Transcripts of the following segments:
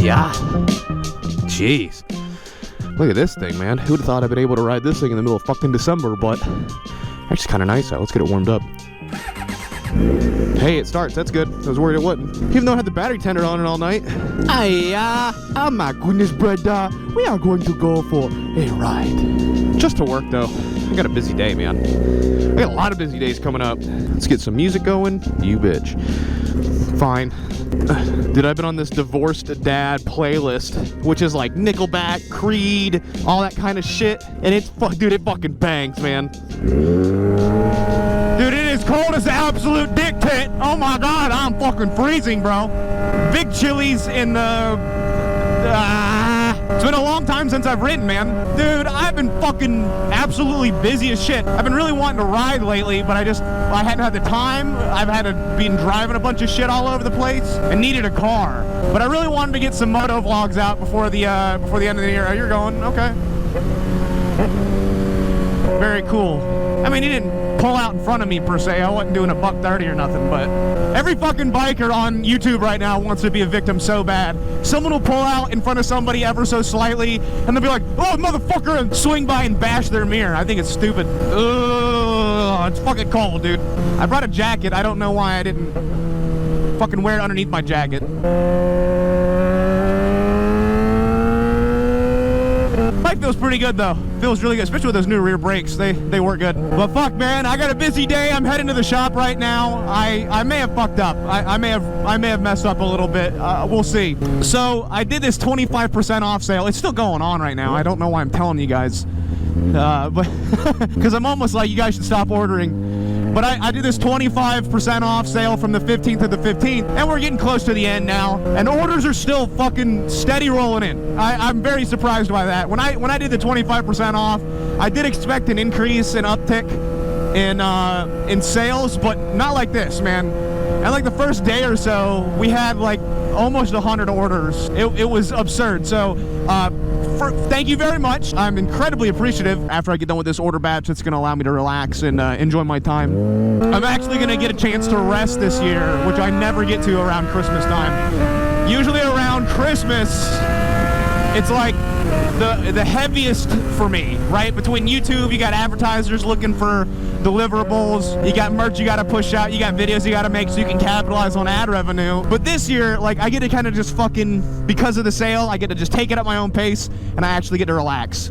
Yeah. Jeez. Look at this thing, man. Who would have thought I'd been able to ride this thing in the middle of fucking December, but actually kind of nice out. Let's get it warmed up. Hey, it starts. That's good. I was worried it wouldn't. Even though I had the battery tender on it all night. Oh my goodness, brother. We are going to go for a ride. Just to work, though. I got a busy day, man. I got a lot of busy days coming up. Let's get some music going. You bitch. Fine. Dude, I've been on this divorced dad playlist, which is like Nickelback, Creed, all that kind of shit. And it's, dude, it fucking bangs, man. Dude, it is cold as the absolute dick tit. Oh my God, I'm fucking freezing, bro. Big chilies in the... it's been a long time since I've ridden, man. Dude, I've been fucking absolutely busy as shit. I've been really wanting to ride lately, but I hadn't had the time. I've had to been driving a bunch of shit all over the place and needed a car. But I really wanted to get some moto vlogs out before the end of the year. Oh, you're going? Okay. Very cool. I mean, he didn't pull out in front of me per se. I wasn't doing a $130 or nothing, but every fucking biker on YouTube right now wants to be a victim so bad. Someone will pull out in front of somebody ever so slightly, and they'll be like, "Oh, motherfucker," and swing by and bash their mirror. I think it's stupid. Ugh, it's fucking cold, dude. I brought a jacket. I don't know why I didn't fucking wear it underneath my jacket. Bike feels pretty good though. Feels really good, especially with those new rear brakes. They work good. But fuck, man, I got a busy day. I'm heading to the shop right now. I may have fucked up. I may have messed up a little bit. We'll see. So I did this 25% off sale. It's still going on right now. I don't know why I'm telling you guys, but because I'm almost like you guys should stop ordering. But I did this 25% off sale from the 15th to the 15th, and we're getting close to the end now, and orders are still fucking steady rolling in. I'm very surprised by that. When I did the 25% off, I did expect an increase in uptick in sales, but not like this, man. And like the first day or so, we had like almost 100 orders. It was absurd. So thank you very much. I'm incredibly appreciative. After I get done with this order batch, it's going to allow me to relax and enjoy my time. I'm actually going to get a chance to rest this year, which I never get to around Christmas time. Usually around Christmas, it's like the heaviest for me, right? Between YouTube, you got advertisers looking for deliverables, you got merch you got to push out, you got videos you got to make so you can capitalize on ad revenue. But this year, like, I get to kind of just fucking, because of the sale, I get to just take it at my own pace, and I actually get to relax.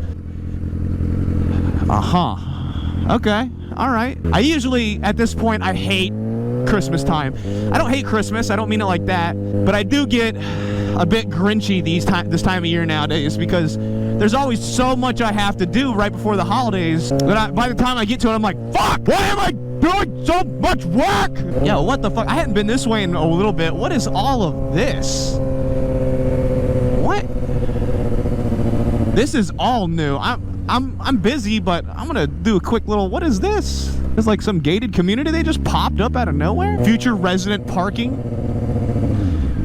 Okay, all right. I usually, at this point, I hate Christmas time. I don't hate Christmas, I don't mean it like that, but I do get a bit grinchy this time of year nowadays because there's always so much I have to do right before the holidays that by the time I get to it, I'm like, fuck, why am I doing so much work? Yo, what the fuck? I hadn't been this way in a little bit. What is all of this? What? This is all new. I'm busy, but I'm gonna do a quick little, what is this? It's like some gated community they just popped up out of nowhere? Future resident parking?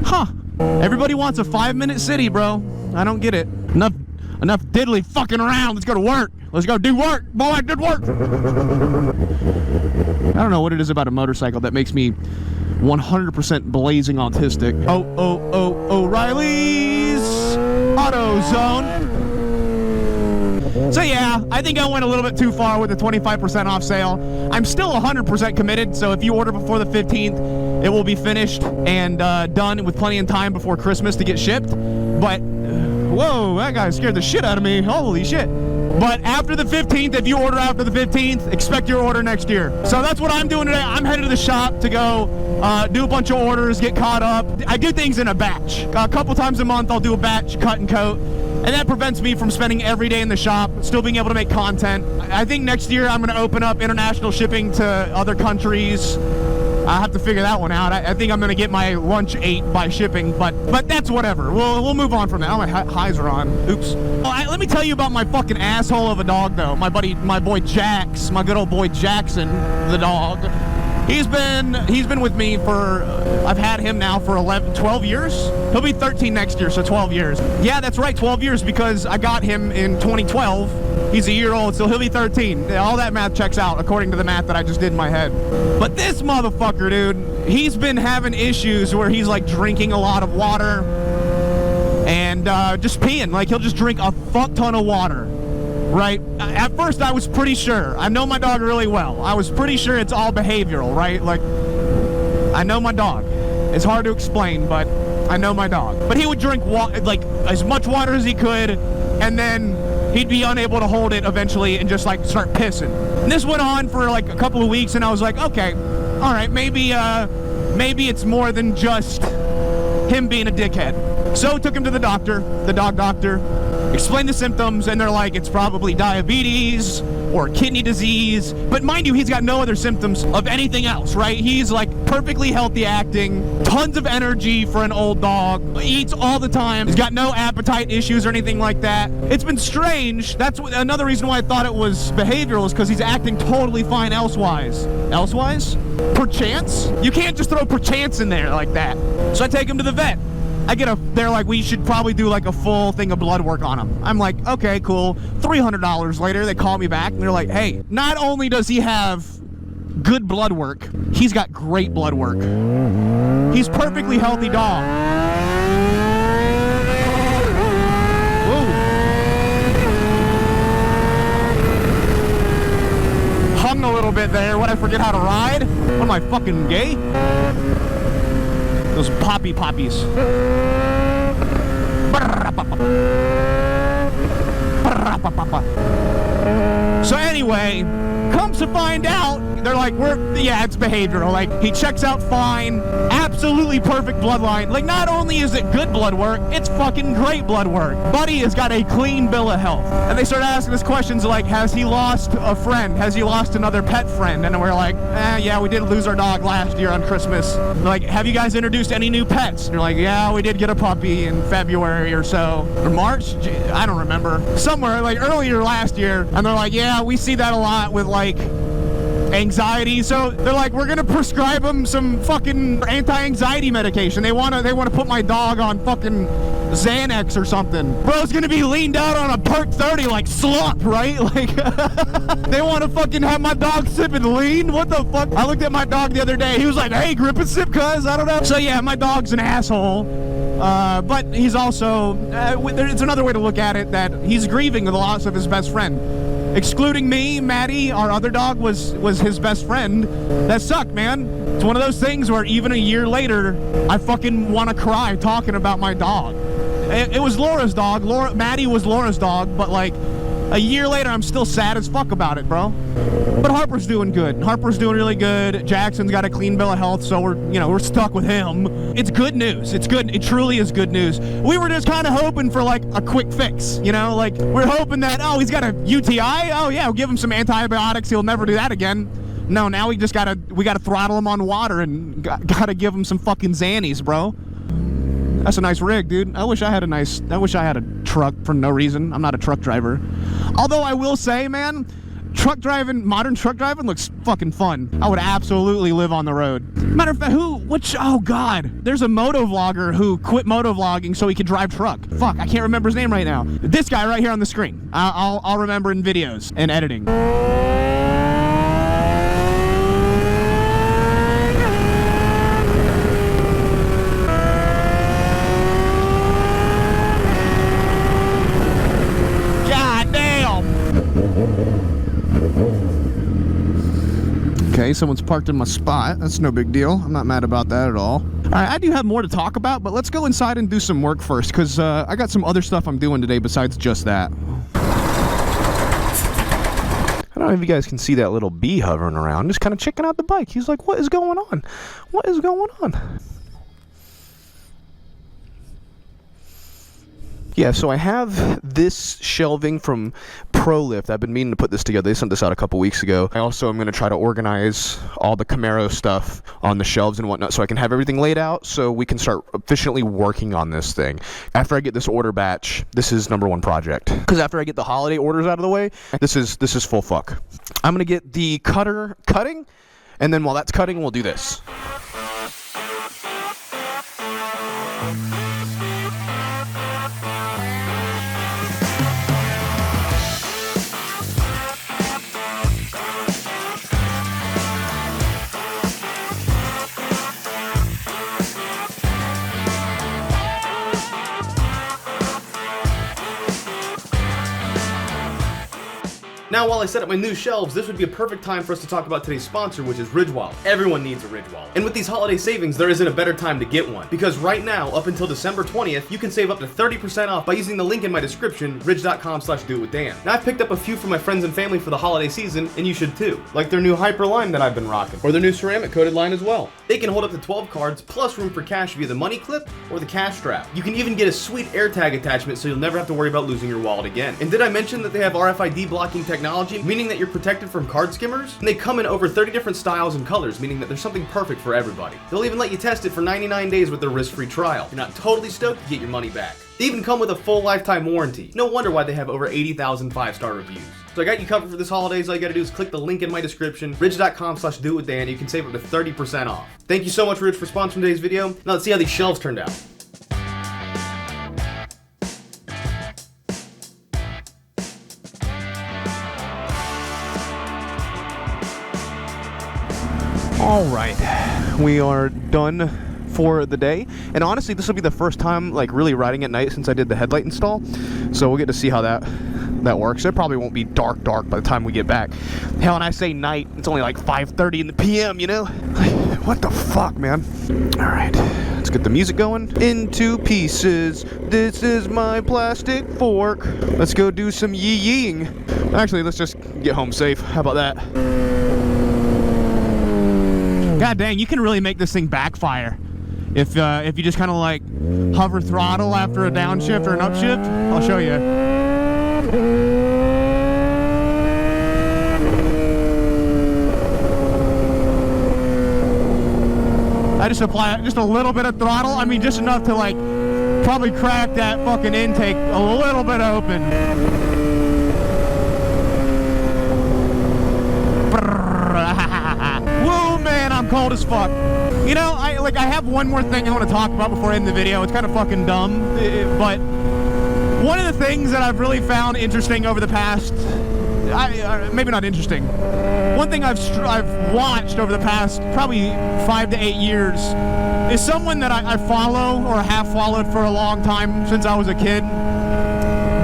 Huh. Everybody wants a 5-minute city, bro. I don't get it. Enough diddly fucking around. Let's go to work. Let's go do work. Boy, I did work. I don't know what it is about a motorcycle that makes me 100% blazing autistic. O'Reilly's AutoZone. So yeah, I think I went a little bit too far with the 25% off sale. I'm still 100% committed, so if you order before the 15th, it will be finished and done with plenty of time before Christmas to get shipped. But, whoa, that guy scared the shit out of me. Holy shit. But after the 15th, if you order after the 15th, expect your order next year. So that's what I'm doing today. I'm headed to the shop to go do a bunch of orders, get caught up. I do things in a batch. A couple times a month, I'll do a batch cut and coat. And that prevents me from spending every day in the shop, still being able to make content. I think next year I'm going to open up international shipping to other countries. I have to figure that one out. I think I'm going to get my lunch ate by shipping, but that's whatever. We'll move on from that. Oh, my highs are on. Oops. Let me tell you about my fucking asshole of a dog, though. My boy Jax, my good old boy Jackson, the dog. He's been with me for, I've had him now for 12 years. He'll be 13 next year, so 12 years. Yeah, that's right, 12 years, because I got him in 2012. He's a year old, so he'll be 13. All that math checks out, according to the math that I just did in my head. But this motherfucker, dude, he's been having issues where he's like drinking a lot of water. and just peeing. Like, he'll just drink a fuck ton of water, right? At first, I was pretty sure. I know my dog really well. I was pretty sure it's all behavioral, right? Like, I know my dog. It's hard to explain, but I know my dog. But he would drink like as much water as he could, and then he'd be unable to hold it eventually and just like start pissing. And this went on for like a couple of weeks, and I was like, okay, all right, maybe it's more than just him being a dickhead. So took him to the doctor, the dog doctor, explained the symptoms, and they're like, it's probably diabetes or kidney disease. But mind you, he's got no other symptoms of anything else, right? He's like perfectly healthy acting, tons of energy for an old dog, eats all the time, he's got no appetite issues or anything like that. It's been strange. That's another reason why I thought it was behavioral, is because he's acting totally fine elsewise. Elsewise? Perchance? You can't just throw perchance in there like that. So I take him to the vet. They're like, we should probably do like a full thing of blood work on him. I'm like, okay, cool. $300 later, they call me back and they're like, hey, not only does he have good blood work, he's got great blood work. He's perfectly healthy dog. Whoa. Hung a little bit there. What, I forget how to ride? What am I, fucking gay? Those poppies. So anyway, comes to find out, they're like, it's behavioral. Like, he checks out fine, absolutely perfect bloodline. Like, not only is it good blood work, it's fucking great blood work. Buddy has got a clean bill of health. And they start asking us questions like, has he lost a friend? Has he lost another pet friend? And we're like, yeah, we did lose our dog last year on Christmas. They're like, have you guys introduced any new pets? And they're like, yeah, we did get a puppy in February or so. Or March? I don't remember. Somewhere, like, earlier last year. And they're like, yeah, we see that a lot with, like, anxiety. So they're like, we're gonna prescribe him some fucking anti-anxiety medication. They wanna put my dog on fucking Xanax or something. Bro's gonna be leaned out on a Perk 30 like slump, right? Like, they wanna fucking have my dog sipping lean? What the fuck? I looked at my dog the other day. He was like, hey, grip and sip, cuz. I don't know. So yeah, my dog's an asshole. But he's also, it's another way to look at it, that he's grieving the loss of his best friend. Excluding me, Maddie, our other dog, was his best friend. That sucked, man. It's one of those things where even a year later, I fucking want to cry talking about my dog. It was Laura's dog. Maddie was Laura's dog, but like a year later, I'm still sad as fuck about it, bro. But Harper's doing good. Harper's doing really good. Jackson's got a clean bill of health, so we're stuck with him. It's good news. It's good. It truly is good news. We were just kind of hoping for like a quick fix, like we're hoping that, oh, he's got a UTI. Oh yeah, we'll give him some antibiotics. He'll never do that again. No, now we gotta throttle him on water and gotta give him some fucking Xannies, bro. That's a nice rig, dude. I wish I had a truck for no reason. I'm not a truck driver. Although I will say, man, modern truck driving looks fucking fun. I would absolutely live on the road. Matter of fact, oh god, there's a motovlogger who quit motovlogging so he could drive truck. Fuck, I can't remember his name right now. This guy right here on the screen. I'll remember in videos and editing. Okay, someone's parked in my spot. That's no big deal. I'm not mad about that at all. All right, I do have more to talk about, but let's go inside and do some work first, because I got some other stuff I'm doing today besides just that. I don't know if you guys can see that little bee hovering around, just kind of checking out the bike. He's like, what is going on? What is going on? Yeah, so I have this shelving from ProLift. I've been meaning to put this together. They sent this out a couple weeks ago. I also am going to try to organize all the Camaro stuff on the shelves and whatnot so I can have everything laid out so we can start efficiently working on this thing. After I get this order batch, this is #1 project. Because after I get the holiday orders out of the way, this is full fuck. I'm going to get the cutter cutting, and then while that's cutting, we'll do this. Now, while I set up my new shelves, this would be a perfect time for us to talk about today's sponsor, which is Ridge Wallet. Everyone needs a Ridge Wallet. And with these holiday savings, there isn't a better time to get one. Because right now, up until December 20th, you can save up to 30% off by using the link in my description, ridge.com/doitwithdan. Now, I've picked up a few for my friends and family for the holiday season, and you should too. Like their new Hyper line that I've been rocking, or their new ceramic coated line as well. They can hold up to 12 cards, plus room for cash via the money clip or the cash strap. You can even get a sweet AirTag attachment so you'll never have to worry about losing your wallet again. And did I mention that they have RFID blocking technology, meaning that you're protected from card skimmers? And they come in over 30 different styles and colors, meaning that there's something perfect for everybody. They'll even let you test it for 99 days with their risk-free trial. If you're not totally stoked, you get your money back. They even come with a full lifetime warranty. No wonder why they have over 80,000 5-star reviews. So I got you covered for this holidays. All you gotta do is click the link in my description, ridge.com/doitwithdan. You can save up to 30% off. Thank you so much, Ridge, for sponsoring today's video. Now let's see how these shelves turned out. All right, we are done for the day, and honestly this will be the first time like really riding at night since I did the headlight install, so we'll get to see how that works. It probably won't be dark by the time we get back. Hell, and I say night, it's only like 5:30 in the PM, you know? What the fuck, man? All right, let's get the music going. Into pieces, this is my plastic fork. Let's go do some yee-yeeing. Actually, let's just get home safe. How about that? God dang, you can really make this thing backfire if you just kind of like hover throttle after a downshift or an upshift. I'll show you. I just apply just a little bit of throttle. I mean, just enough to like probably crack that fucking intake a little bit open. Whoa, man, I'm cold as fuck. You know, I have one more thing I want to talk about before I end the video. It's kind of fucking dumb, but one of the things that I've really found interesting over the past, maybe not interesting. One thing I've watched over the past probably 5 to 8 years is someone that I follow or have followed for a long time since I was a kid.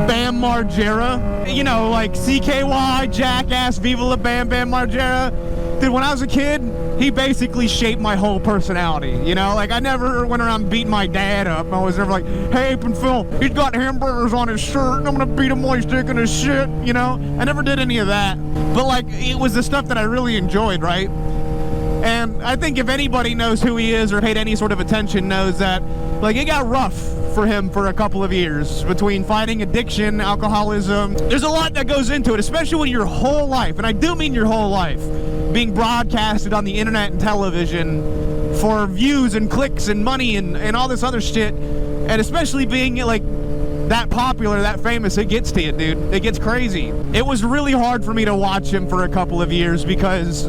Bam Margera. You know, like CKY, Jackass, Viva La Bam Bam Margera. Dude, when I was a kid, he basically shaped my whole personality, you know? Like, I never went around beating my dad up. I was never like, hey, Ape and Phil, he's got hamburgers on his shirt, and I'm gonna beat him while he's taking his shit, you know? I never did any of that. But, like, it was the stuff that I really enjoyed, right? And I think if anybody knows who he is or paid any sort of attention knows that, like, it got rough for him for a couple of years between fighting addiction, alcoholism. There's a lot that goes into it, especially when your whole life, and I do mean your whole life, being broadcasted on the internet and television for views and clicks and money and all this other shit, and especially being like that popular, that famous, it gets to you, dude. It gets crazy. It was really hard for me to watch him for a couple of years because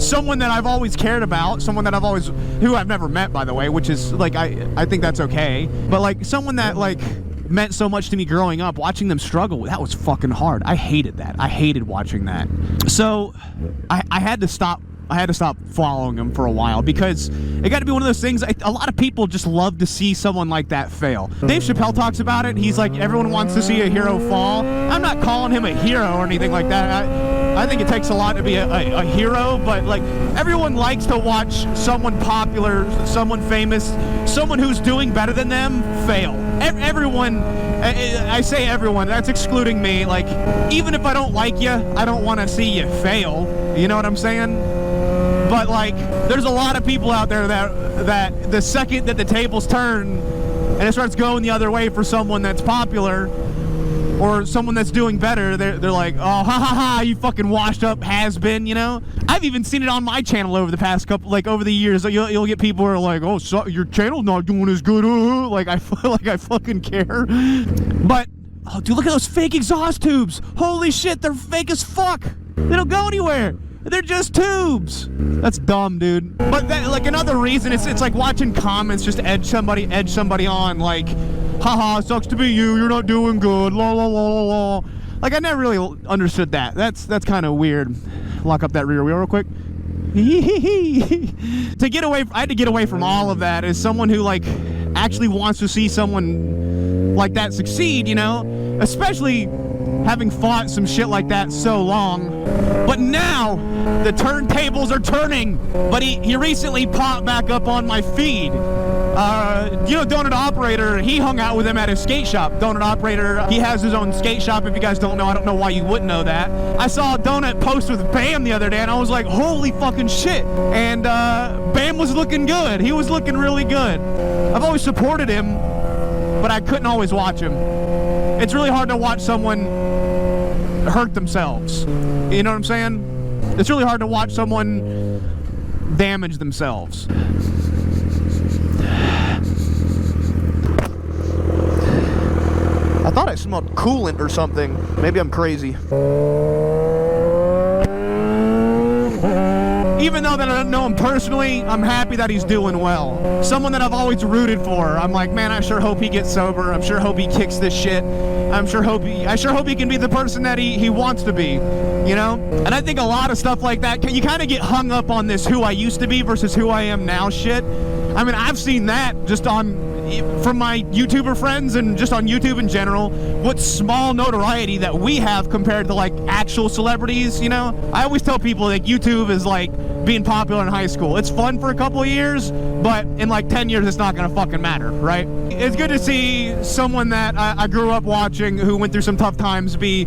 someone that I've always cared about, someone that who I've never met, by the way, which is like, I think that's okay, but like someone that like meant so much to me growing up, watching them struggle, that was fucking hard. I hated that. I hated watching that. So I had to stop following him for a while because it got to be one of those things. A lot of people just love to see someone like that fail. Dave Chappelle talks about it. He's like, everyone wants to see a hero fall. I'm not calling him a hero or anything like that. I think it takes a lot to be a hero, but like everyone likes to watch someone popular, someone famous, someone who's doing better than them fail. Everyone, I say everyone, that's excluding me. Like, even if I don't like you, I don't want to see you fail. You know what I'm saying? But like, there's a lot of people out there that the second that the tables turn and it starts going the other way for someone that's popular or someone that's doing better, they're like, oh, ha ha ha, you fucking washed up has-been, you know? I've even seen it on my channel over the past couple, like over the years. You'll get people who are like, oh, so your channel's not doing as good. Like, I fucking care. But, oh, dude, look at those fake exhaust tubes. Holy shit, they're fake as fuck. They don't go anywhere. They're just tubes. That's dumb, dude. But that, like, another reason, it's like watching comments just edge somebody on, like, haha, sucks to be you, you're not doing good, la la la la la. Like, I never really understood that. That's kind of weird. Lock up that rear wheel real quick. To get away, I had to get away from all of that as someone who, like, actually wants to see someone like that succeed, you know? Especially having fought some shit like that so long. But now, the turntables are turning. But he recently popped back up on my feed. You know, Donut Operator, he hung out with him at his skate shop. Donut Operator, he has his own skate shop. If you guys don't know, I don't know why you wouldn't know that. I saw Donut post with Bam the other day, and I was like, holy fucking shit. And Bam was looking good. He was looking really good. I've always supported him, but I couldn't always watch him. It's really hard to watch someone hurt themselves. You know what I'm saying? It's really hard to watch someone damage themselves. I thought I smelled coolant or something. Maybe I'm crazy. Even though that I don't know him personally, I'm happy that he's doing well. Someone that I've always rooted for. I'm like, man, I sure hope he gets sober. I'm sure hope he kicks this shit. I sure hope he can be the person that he wants to be, you know? And I think a lot of stuff like that, you kind of get hung up on this who I used to be versus who I am now shit. I mean, I've seen that just from my YouTuber friends and just on YouTube in general, what small notoriety that we have compared to like actual celebrities, you know? I always tell people like YouTube is like being popular in high school. It's fun for a couple of years, but in like 10 years it's not gonna fucking matter, right? It's good to see someone that I grew up watching who went through some tough times be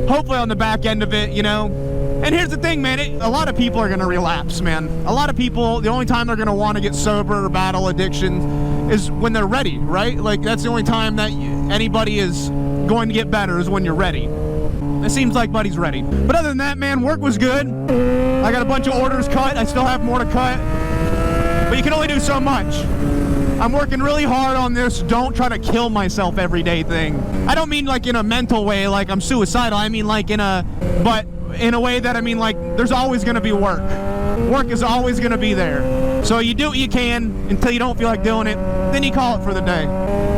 hopefully on the back end of it, you know? And here's the thing, man, a lot of people are gonna relapse, man. A lot of people, the only time they're gonna wanna get sober or battle addiction is when they're ready, right? Like, that's the only time that anybody is going to get better is when you're ready. It seems like Buddy's ready. But other than that, man, work was good. I got a bunch of orders cut. I still have more to cut. But you can only do so much. I'm working really hard on this don't try to kill myself every day thing. I don't mean like in a mental way, like I'm suicidal. I mean like in a way that I mean like there's always gonna be work. Work is always gonna be there. So you do what you can until you don't feel like doing it, then you call it for the day.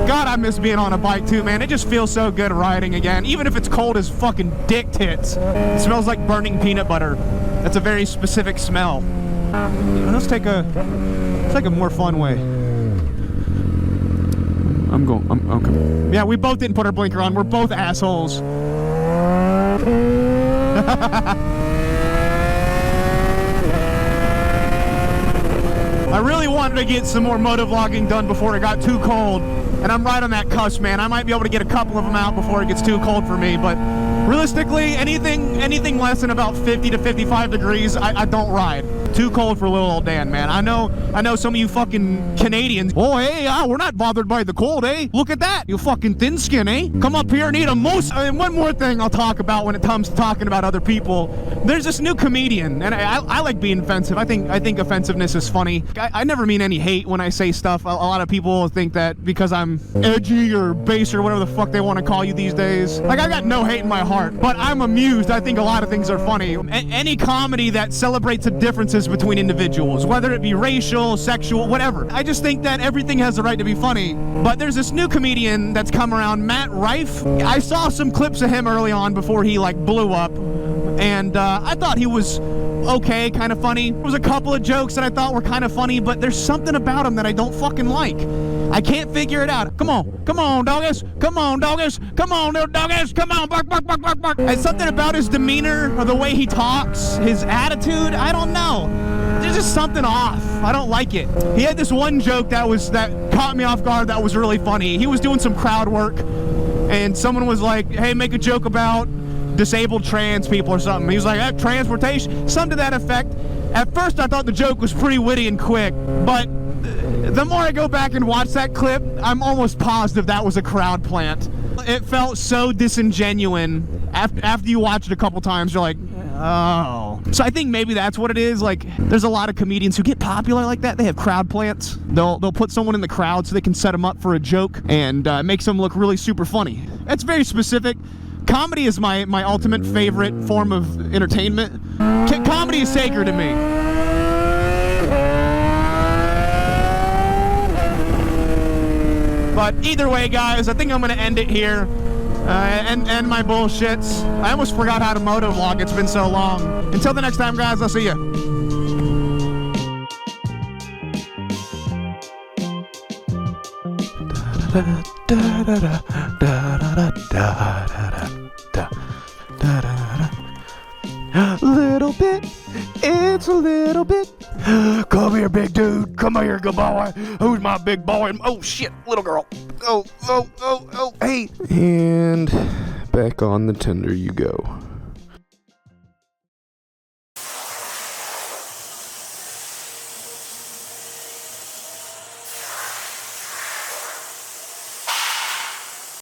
God, I miss being on a bike too, man. It just feels so good riding again, even if it's cold as fucking dick tits. It smells like burning peanut butter. That's a very specific smell. Let's take a more fun way. I'm okay. Yeah, we both didn't put our blinker on. We're both assholes. I really wanted to get some more motovlogging done before it got too cold, and I'm right on that cusp, man. I might be able to get a couple of them out before it gets too cold for me, but realistically, anything less than about 50 to 55 degrees, I don't ride. Too cold for little old Dan, man. I know some of you fucking Canadians. Oh, hey, we're not bothered by the cold, eh? Look at that, you fucking thin skin, eh? Come up here and eat a moose. And one more thing I'll talk about when it comes to talking about other people. There's this new comedian, and I like being offensive. I think offensiveness is funny. I never mean any hate when I say stuff. A lot of people think that because I'm edgy or base or whatever the fuck they want to call you these days. Like, I got no hate in my heart, but I'm amused. I think a lot of things are funny. Any comedy that celebrates the differences between individuals, whether it be racial, sexual, whatever. I just think that everything has the right to be funny. But there's this new comedian that's come around, Matt Rife. I saw some clips of him early on before he like blew up, and I thought he was okay, kind of funny. There was a couple of jokes that I thought were kind of funny, but there's something about him that I don't fucking like. I can't figure it out. Come on, doggies. Come on, doggies. Come on, little doggies. Come on, bark, bark, bark, bark, bark. And something about his demeanor or the way he talks, his attitude, I don't know. There's just something off. I don't like it. He had this one joke that caught me off guard that was really funny. He was doing some crowd work, and someone was like, hey, make a joke about disabled trans people or something. He was like, transportation, something to that effect. At first, I thought the joke was pretty witty and quick, but the more I go back and watch that clip, I'm almost positive that was a crowd plant. It felt so disingenuous. After you watch it a couple times, you're like, oh. So I think maybe that's what it is. Like, there's a lot of comedians who get popular like that. They have crowd plants. They'll put someone in the crowd so they can set them up for a joke, and it makes them look really super funny. It's very specific. Comedy is my ultimate favorite form of entertainment. Comedy is sacred to me. But either way, guys, I think I'm going to end it here. End my bullshits. I almost forgot how to motovlog. It's been so long. Until the next time, guys, I'll see you. Little bit, it's a little bit. Come here, big dude. Come here, good boy. Who's my big boy? Oh shit, little girl. Oh, hey. And back on the tender you go.